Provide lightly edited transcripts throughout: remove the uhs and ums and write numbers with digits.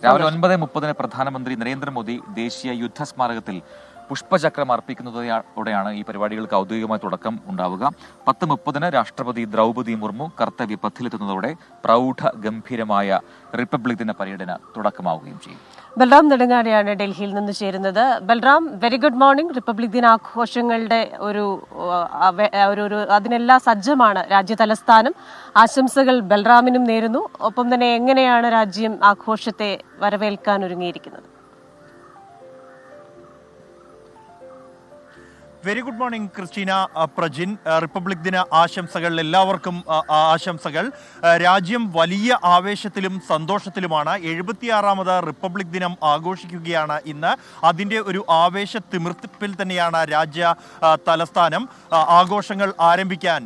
രാവിലെ 9:30 പ്രധാനമന്ത്രി നരേന്ദ്രമോദി ദേശീയ യുദ്ധസ്മാരകത്തിൽ പുഷ്പചക്രം അർപ്പിക്കുന്നതോടെയാണ് ഈ പരിപാടികൾക്ക് ഔദ്യോഗികമായി തുടക്കം ഉണ്ടാവുക. 10:30 രാഷ്ട്രപതി ദ്രൗപദി മുർമു കർത്തവ്യ പഥിലെത്തുന്നതോടെ പ്രൗഢ ഗംഭീരമായ റിപ്പബ്ലിക് ദിന പരേഡിന് തുടക്കമാവുകയും ചെയ്യും. ബൽറാം നെടുങ്ങാടിയാണ് ഡൽഹിയിൽ നിന്ന് ചേരുന്നത്. Balram, very good morning. Republic ദിനാഘോഷങ്ങളുടെ ഒരു അതിനെല്ലാം സജ്ജമാണ് രാജ്യ തലസ്ഥാനം. ആശംസകൾ ബൽറാമിനും നേരുന്നു. ഒപ്പം തന്നെ എങ്ങനെയാണ് രാജ്യം ആഘോഷത്തെ വരവേൽക്കാൻ ഒരുങ്ങിയിരിക്കുന്നത്? Very good morning Christina, Prajin. Republic ദിന ആശംസകൾ എല്ലാവർക്കും. ആശംസകൾ. രാജ്യം വലിയ ആവേശത്തിലും സന്തോഷത്തിലുമാണ്. 76ാമത് റിപ്പബ്ലിക് ദിനം ആഘോഷിക്കുകയാണ് ഇന്ന്. അതിൻ്റെ ഒരു ആവേശ തിമിർപ്പിൽ തന്നെയാണ് രാജ്യ തലസ്ഥാനം. ആഘോഷങ്ങൾ ആരംഭിക്കാൻ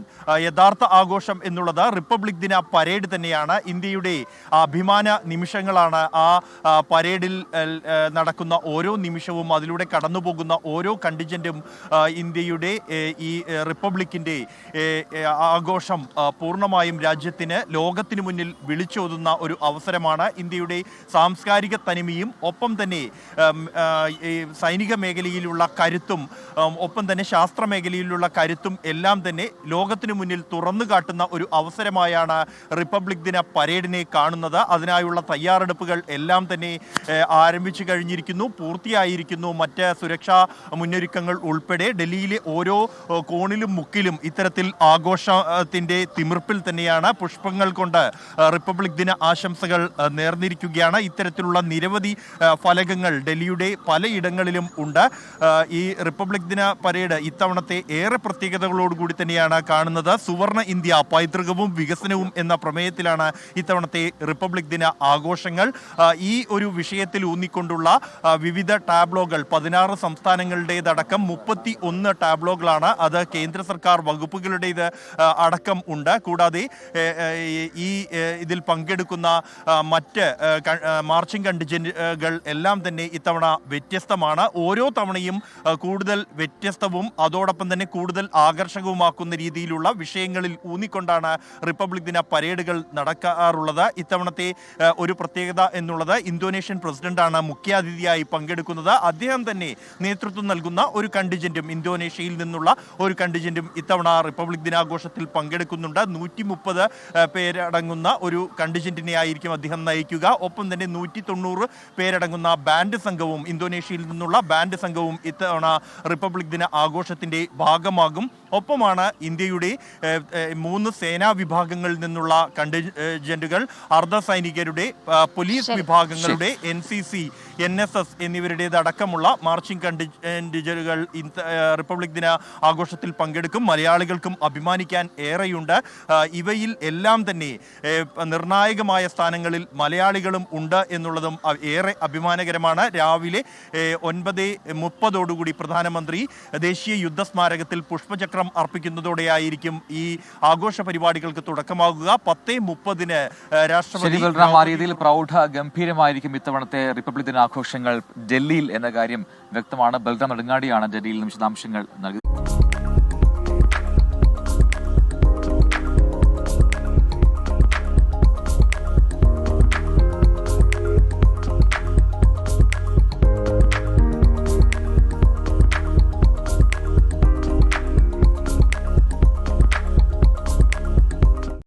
യഥാർത്ഥ ആഘോഷം എന്നുള്ളത് റിപ്പബ്ലിക് ദിന പരേഡ് തന്നെയാണ്. ഇന്ത്യയുടെ അഭിമാന നിമിഷങ്ങളാണ് ആ പരേഡിൽ നടക്കുന്ന ഓരോ നിമിഷവും. അതിലൂടെ കടന്നുപോകുന്ന ഓരോ കണ്ടിജൻറ്റും ഇന്ത്യയുടെ ഈ റിപ്പബ്ലിക്കിൻ്റെ ആഘോഷം പൂർണ്ണമായും രാജ്യത്തിന് ലോകത്തിന് മുന്നിൽ വിളിച്ചോതുന്ന ഒരു അവസരമാണ്. ഇന്ത്യയുടെ സാംസ്കാരിക തനിമയും ഒപ്പം തന്നെ സൈനിക മേഖലയിലുള്ള കരുത്തും ഒപ്പം തന്നെ ശാസ്ത്ര മേഖലയിലുള്ള കരുത്തും എല്ലാം തന്നെ ലോകത്തിന് മുന്നിൽ തുറന്നു കാട്ടുന്ന ഒരു അവസരമായാണ് റിപ്പബ്ലിക് ദിന പരേഡിനെ കാണുന്നത്. അതിനായുള്ള തയ്യാറെടുപ്പുകൾ എല്ലാം തന്നെ ആരംഭിച്ചു കഴിഞ്ഞിരിക്കുന്നു, പൂർത്തിയായിരിക്കുന്നു. മറ്റ് സുരക്ഷാ മുന്നൊരുക്കങ്ങൾ ഉൾപ്പെടെ ഡൽഹിയിലെ ഓരോ കോണിലും മുക്കിലും ഇത്തരത്തിൽ ആഘോഷത്തിൻ്റെ തിമിർപ്പിൽ തന്നെയാണ്. പുഷ്പങ്ങൾ കൊണ്ട് റിപ്പബ്ലിക് ദിന ആശംസകൾ നേർന്നിരിക്കുകയാണ്. ഇത്തരത്തിലുള്ള നിരവധി ഫലകങ്ങൾ ഡൽഹിയുടെ പലയിടങ്ങളിലും ഉണ്ട്. ഈ റിപ്പബ്ലിക് ദിന പരേഡ് ഇത്തവണത്തെ ഏറെ പ്രത്യേകതകളോടുകൂടി തന്നെയാണ് കാണുന്നത്. സുവർണ ഇന്ത്യ, പൈതൃകവും വികസനവും എന്ന പ്രമേയത്തിലാണ് ഇത്തവണത്തെ റിപ്പബ്ലിക് ദിന ആഘോഷങ്ങൾ. ഈ ഒരു വിഷയത്തിൽ ഊന്നിക്കൊണ്ടുള്ള വിവിധ ടാബ്ലോകൾ 16 സംസ്ഥാനങ്ങളുടേതടക്കം 31 ടാബ്ലോകളാണ്. അത് കേന്ദ്ര സർക്കാർ വകുപ്പുകളുടേത് അടക്കം ഉണ്ട്. കൂടാതെ ഈ ഇതിൽ പങ്കെടുക്കുന്ന മറ്റ് മാർച്ചിങ് കണ്ടിജന്റുകൾ എല്ലാം തന്നെ ഇത്തവണ വ്യത്യസ്തമാണ്. ഓരോ തവണയും കൂടുതൽ വ്യത്യസ്തവും അതോടൊപ്പം തന്നെ കൂടുതൽ ആകർഷകവുമാക്കുന്ന രീതിയിലുള്ള വിഷയങ്ങളിൽ ഊന്നിക്കൊണ്ടാണ് റിപ്പബ്ലിക് ദിന പരേഡുകൾ നടക്കാറുള്ളത്. ഇത്തവണത്തെ ഒരു പ്രത്യേകത എന്നുള്ളത് ഇന്തോനേഷ്യൻ പ്രസിഡന്റാണ് മുഖ്യാതിഥിയായി പങ്കെടുക്കുന്നത്. അദ്ദേഹം തന്നെ നേതൃത്വം നൽകുന്ന ഒരു കണ്ടിജന്റും ഇന്തോനേഷ്യയിൽ നിന്നുള്ള ഒരു കണ്ടിജന്റും ഇത്തവണ റിപ്പബ്ലിക് ദിനാഘോഷത്തിൽ പങ്കെടുക്കുന്നുണ്ട്. 130 പേരടങ്ങുന്ന ഒരു കണ്ടിജന്റിനെ ആയിരിക്കും അദ്ദേഹം നയിക്കുക. ഒപ്പം തന്നെ 190 പേരടങ്ങുന്ന ബാൻഡ് സംഘവും ഇന്തോനേഷ്യയിൽ നിന്നുള്ള ബാൻഡ് സംഘവും ഇത്തവണ റിപ്പബ്ലിക് ദിന ആഘോഷത്തിന്റെ ഭാഗമാകും. ഒപ്പമാണ് ഇന്ത്യയുടെ 3 സേനാ വിഭാഗങ്ങളിൽ നിന്നുള്ള കണ്ടിജന്റുകൾ, അർദ്ധ സൈനികരുടെ, പോലീസ് വിഭാഗങ്ങളുടെ, NCC, NSS എന്നിവരുടേതടക്കമുള്ള മാർച്ചിങ് കണ്ടിജന്റുകൾ റിപ്പബ്ലിക് ദിന ആഘോഷത്തിൽ പങ്കെടുക്കും. മലയാളികൾക്കും അഭിമാനിക്കാൻ ഏറെയുണ്ട്. ഇവയിൽ എല്ലാം തന്നെ നിർണായകമായ സ്ഥാനങ്ങളിൽ മലയാളികളും ഉണ്ട് എന്നുള്ളതും ഏറെ അഭിമാനകരമാണ്. രാവിലെ 9:30 പ്രധാനമന്ത്രി ദേശീയ യുദ്ധസ്മാരകത്തിൽ പുഷ്പചക്രം അർപ്പിക്കുന്നതോടെയായിരിക്കും ഈ ആഘോഷ പരിപാടികൾക്ക് തുടക്കമാകുക. 10:30 രാഷ്ട്രപതി രീതിയിൽ പ്രൗഢ ഗംഭീരമായിരിക്കും ഇത്തവണത്തെ റിപ്പബ്ലിക് ദിനാഘോഷങ്ങൾ ഡൽഹിയിൽ എന്ന കാര്യം വ്യക്തമാണ്. ബൽറാം നെടുങ്ങാടിയാണ് ഡൽഹിയിൽ നിന്ന് വിശദാംശങ്ങൾ നൽകി.